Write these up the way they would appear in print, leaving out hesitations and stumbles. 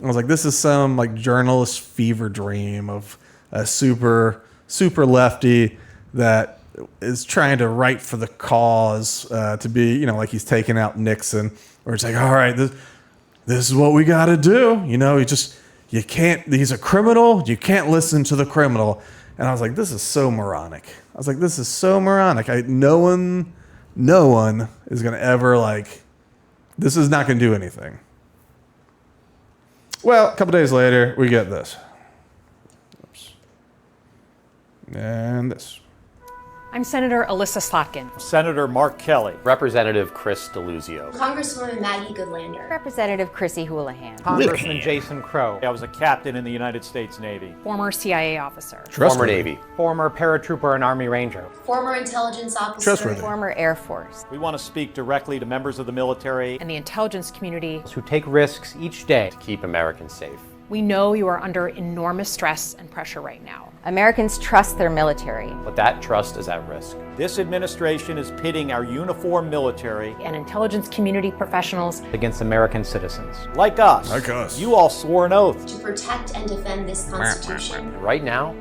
I was like, this is some like journalist fever dream of a super lefty that is trying to write for the cause, to be, like he's taking out Nixon, or it's like, all right, this is what we got to do. You can't, he's a criminal. You can't listen to the criminal. And I was like, this is so moronic. No one is going to ever this is not going to do anything. Well, a couple days later, we get this. Oops. And this. I'm Senator Alyssa Slotkin. Senator Mark Kelly. Representative Chris Deluzio. Congresswoman Maggie Goodlander. Representative Chrissy Houlihan. Congressman Jason Crow. I was a captain in the United States Navy. Former CIA officer. Former Navy. Former paratrooper and Army Ranger. Former intelligence officer. Trustworthy. Former Air Force. We want to speak directly to members of the military And the intelligence community. Who take risks each day. To keep Americans safe. We know you are under enormous stress and pressure right now. Americans trust their military. But that trust is at risk. This administration is pitting our uniformed military And intelligence community professionals. Against American citizens. like us. You all swore an oath. To protect and defend this Constitution. And right now,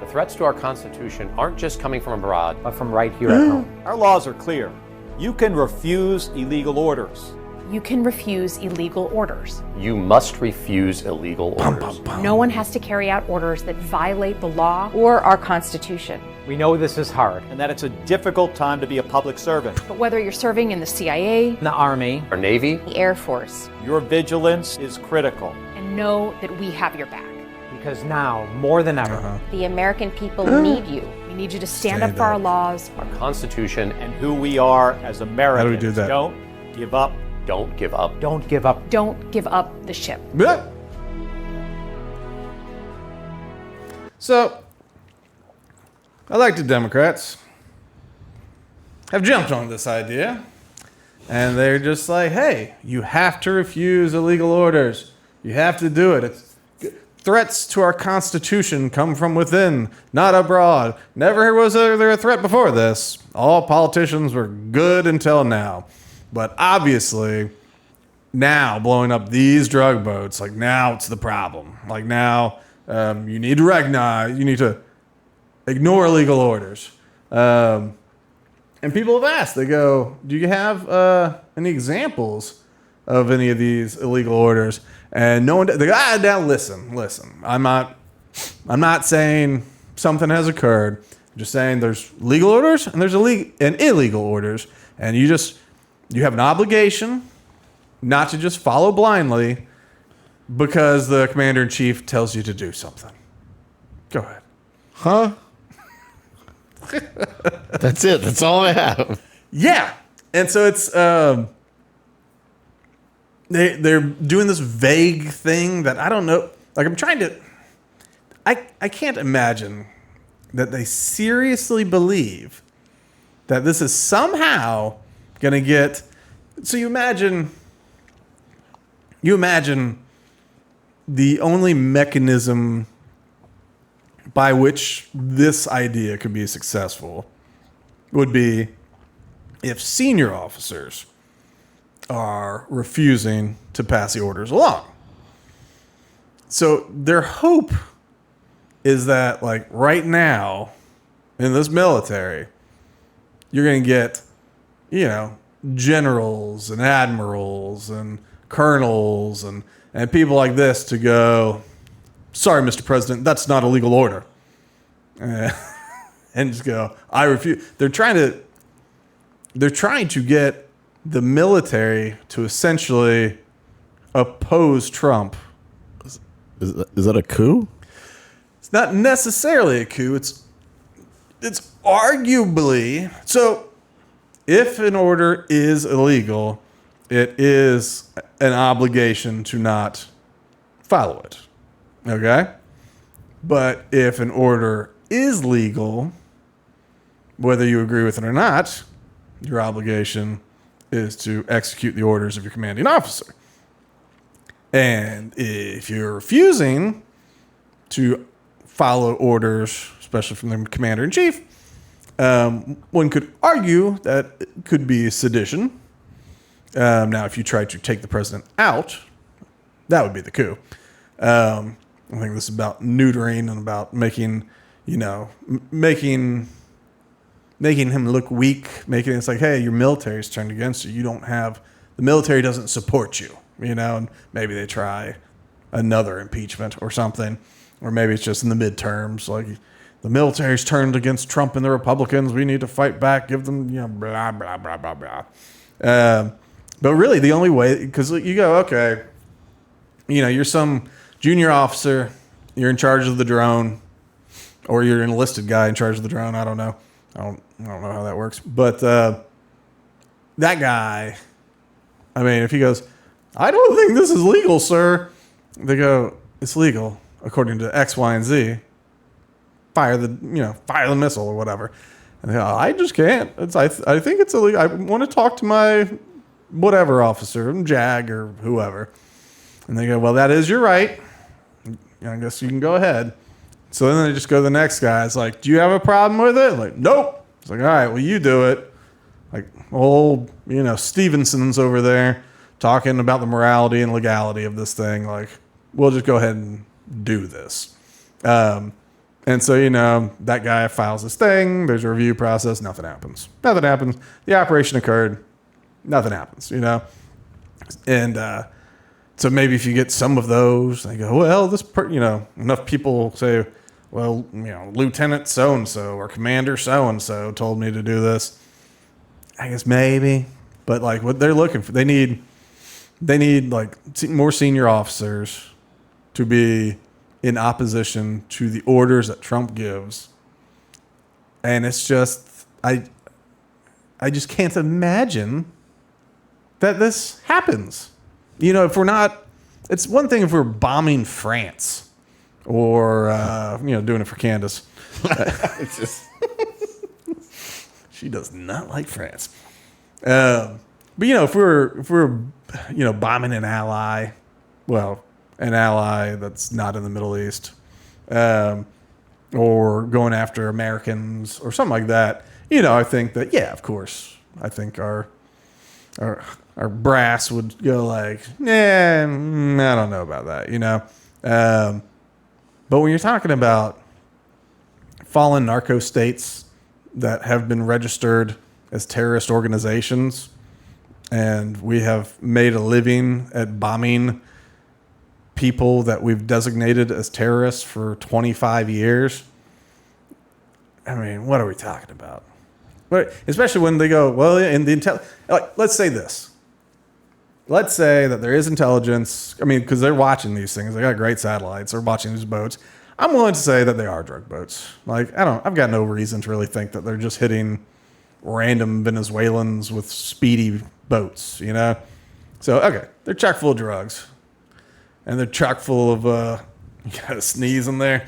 the threats to our Constitution aren't just coming from abroad. But from right here at home. Our laws are clear. You can refuse illegal orders. You can refuse illegal orders. You must refuse illegal orders. No one has to carry out orders that violate the law. Or our Constitution. We know this is hard. And that it's a difficult time to be a public servant. But whether you're serving in the CIA, In the Army. Our Navy. The Air Force. Your vigilance is critical. and know that we have your back. Because now, more than ever, The American people need you. We need you to stand up for our laws. Our Constitution. And who we are as Americans. How do we do that? Don't give up. Don't give up. don't give up. Don't give up the ship. Yeah. So, elected Democrats have jumped on this idea, and they're just like, hey, you have to refuse illegal orders. You have to do it. Threats to our Constitution come from within, not abroad. Never was there a threat before this. All politicians were good until now. But obviously, now blowing up these drug boats, now it's the problem. Now you need to recognize, you need to ignore illegal orders. And people have asked, they go, do you have any examples of any of these illegal orders? And no one, they go, now listen. I'm not saying something has occurred. I'm just saying there's legal orders and there's illegal orders. And you have an obligation not to just follow blindly because the commander-in-chief tells you to do something. Go ahead. Huh? That's it. That's all I have. Yeah. And so it's they're doing this vague thing that I don't know. I'm trying to I can't imagine that they seriously believe that this is somehow going to get. So you imagine the only mechanism by which this idea could be successful would be if senior officers are refusing to pass the orders along. So their hope is that, right now in this military, you're going to get, generals and admirals and colonels and people like this to go, sorry, Mr. President, that's not a legal order. And just go, I refuse. They're trying to get the military to essentially oppose Trump. Is that a coup? It's not necessarily a coup. It's arguably. So if an order is illegal, it is an obligation to not follow it. Okay? But if an order is legal, whether you agree with it or not, your obligation is to execute the orders of your commanding officer. And if you're refusing to follow orders, especially from the commander-in-chief, one could argue that it could be sedition. Now, if you try to take the president out, that would be the coup. I think this is about neutering and about making, making him look weak, making it's like, hey, your military's turned against you. The military doesn't support you, and maybe they try another impeachment or something, or maybe it's just in the midterms, like the military's turned against Trump and the Republicans. We need to fight back, give them, blah, blah, blah, blah, blah. But really the only way, because you go, okay, you're some junior officer, you're in charge of the drone, or you're an enlisted guy in charge of the drone. I don't know. I don't know how that works. But that guy, I mean, if he goes, I don't think this is legal, sir. They go, it's legal according to X, Y, and Z. Fire the missile or whatever. And they go, I just can't. I think it's illegal. I want to talk to my whatever officer, JAG or whoever. And they go, well, that is your right. I guess you can go ahead. So then they just go to the next guy. It's like, do you have a problem with it? Like, nope. It's like, all right, well, you do it. Like, old, Stevenson's over there talking about the morality and legality of this thing. Like, we'll just go ahead and do this. And so, that guy files this thing. There's a review process. Nothing happens. The operation occurred. Nothing happens, And so maybe if you get some of those, they go, well, enough people say, well, Lieutenant so-and-so or Commander so-and-so told me to do this. I guess maybe. But, like, what they're looking for, they need like, more senior officers to be in opposition to the orders that Trump gives. And it's just, I just can't imagine that this happens. If we're not, it's one thing if we're bombing France or, doing it for Candace. It's just, she does not like France. But, if we're bombing an ally, that's not in the Middle East, or going after Americans or something like that, I think that, yeah, of course, I think our brass would go like, I don't know about that, But when you're talking about fallen narco states that have been registered as terrorist organizations, and we have made a living at bombing people that we've designated as terrorists for 25 years, I mean, what are we talking about? Especially when they go, well, in the let's say this. Let's say that there is intelligence. I mean, because they're watching these things. They got great satellites. They're watching these boats. I'm willing to say that they are drug boats. Like, I've got no reason to really think that they're just hitting random Venezuelans with speedy boats, So, okay, they're chock full of drugs. And they're chock full of, you got a sneeze in there.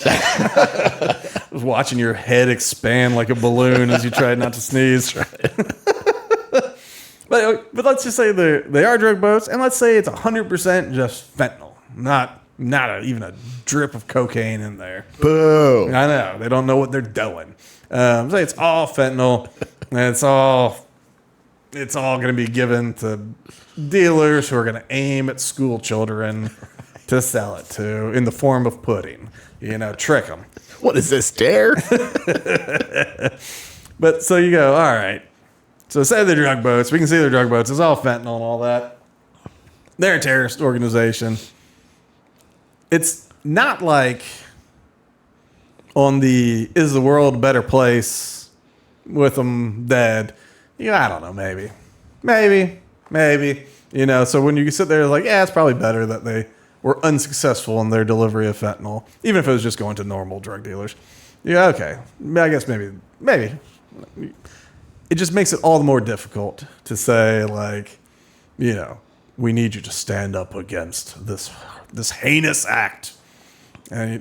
I was watching your head expand like a balloon as you tried not to sneeze. But let's just say they are drug boats, and let's say it's 100% just fentanyl, not even a drip of cocaine in there. Boo! I know they don't know what they're doing. Say it's all fentanyl, and it's all going to be given to dealers who are going to aim at school children to sell it to in the form of pudding. Trick them. What is this, dare? But so you go, all right. So say they're drug boats. We can see they're drug boats. It's all fentanyl and all that. They're a terrorist organization. It's not like on the is the world a better place with them dead. I don't know, maybe. So when you sit there like, yeah, it's probably better that they were unsuccessful in their delivery of fentanyl, even if it was just going to normal drug dealers. Yeah, okay. I guess maybe. It just makes it all the more difficult to say, like, we need you to stand up against this heinous act. And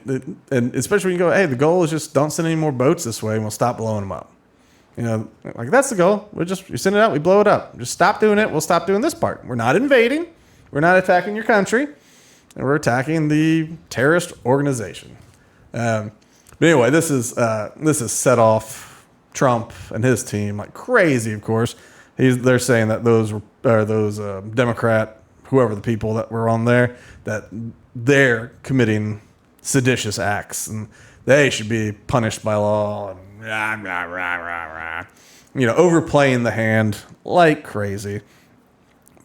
especially when you go, hey, the goal is just don't send any more boats this way and we'll stop blowing them up. Like, that's the goal. You send it out, we blow it up. Just stop doing it. We'll stop doing this part. We're not invading. We're not attacking your country. And we're attacking the terrorist organization. But anyway, this is set off Trump and his team like crazy. Of course, they're saying that those Democrat whoever the people that were on there, that they're committing seditious acts and they should be punished by law and overplaying the hand like crazy.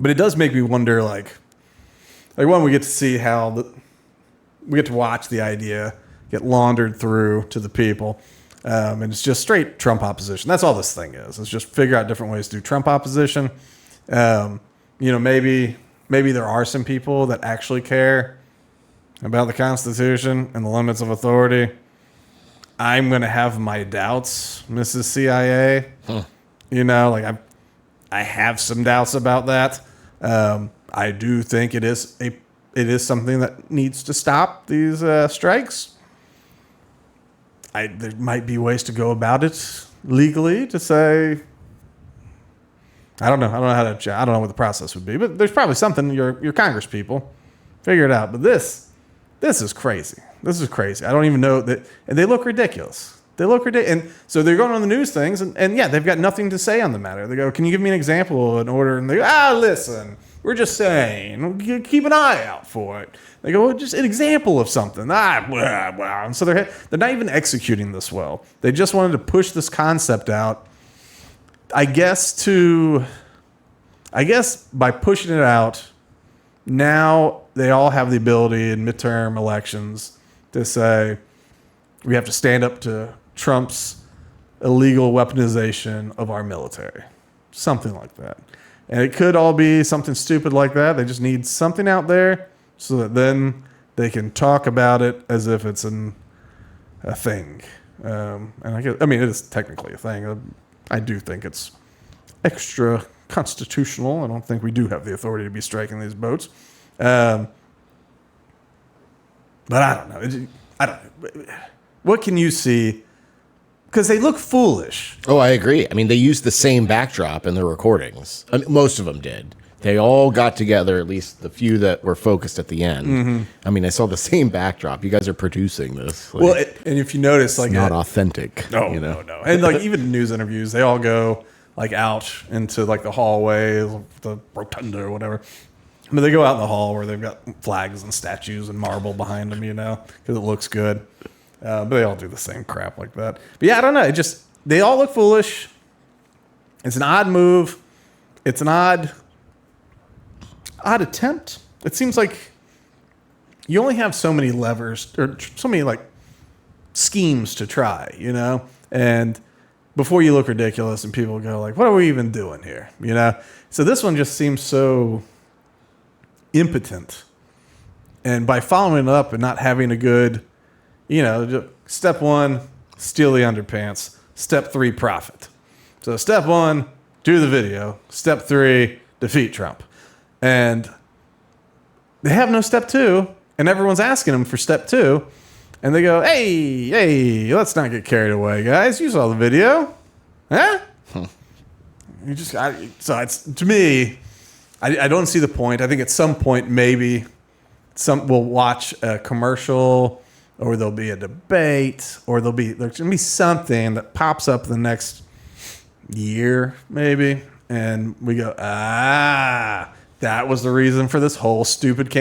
But it does make me wonder, like one, we get to see how we get to watch the idea get laundered through to the people. And it's just straight Trump opposition. That's all this thing is. It's just figure out different ways to do Trump opposition. Maybe there are some people that actually care about the Constitution and the limits of authority. I'm going to have my doubts, Mrs. CIA. Huh. I have some doubts about that. I do think it is something that needs to stop these strikes. There might be ways to go about it legally to say, I don't know what the process would be, but there's probably something your Congress people figure it out. But this is crazy. This is crazy. I don't even know that, and they look ridiculous. And so they're going on the news things, and yeah, they've got nothing to say on the matter. They go, "Can you give me an example of an order?" And they go, listen, we're just saying, keep an eye out for it. They go, well, just an example of something. And so they're not even executing this well. They just wanted to push this concept out. I guess by pushing it out, now they all have the ability in midterm elections to say, we have to stand up to Trump's illegal weaponization of our military. Something like that. And it could all be something stupid like that. They just need something out there so that then they can talk about it as if it's a thing. And it is technically a thing. I do think it's extra constitutional. I don't think we do have the authority to be striking these boats. But I don't know. What can you see? Because they look foolish. Oh, I agree. I mean, they used the same backdrop in the recordings. I mean, most of them did. They all got together, at least the few that were focused at the end. Mm-hmm. I mean, I saw the same backdrop. You guys are producing this. Well, and if you notice, it's not authentic. No. And even in news interviews, they all go out into the hallway, the rotunda or whatever. But they go out in the hall where they've got flags and statues and marble behind them, because it looks good. But they all do the same crap like that. But yeah, I don't know. They all look foolish. It's an odd move. It's an odd attempt. It seems like you only have so many levers or so many schemes to try, and before you look ridiculous and people go what are we even doing here? So this one just seems so impotent. And by following it up and not having a good, step one, steal the underpants. Step 3, profit. So step 1, do the video. Step 3, defeat Trump. And they have no step 2, and everyone's asking them for step 2. And they go, hey, let's not get carried away, guys. You saw the video. Huh? So it's, to me, I don't see the point. I think at some point maybe we'll watch a commercial, or there'll be a debate, or there's going to be something that pops up the next year, maybe, and we go, that was the reason for this whole stupid campaign.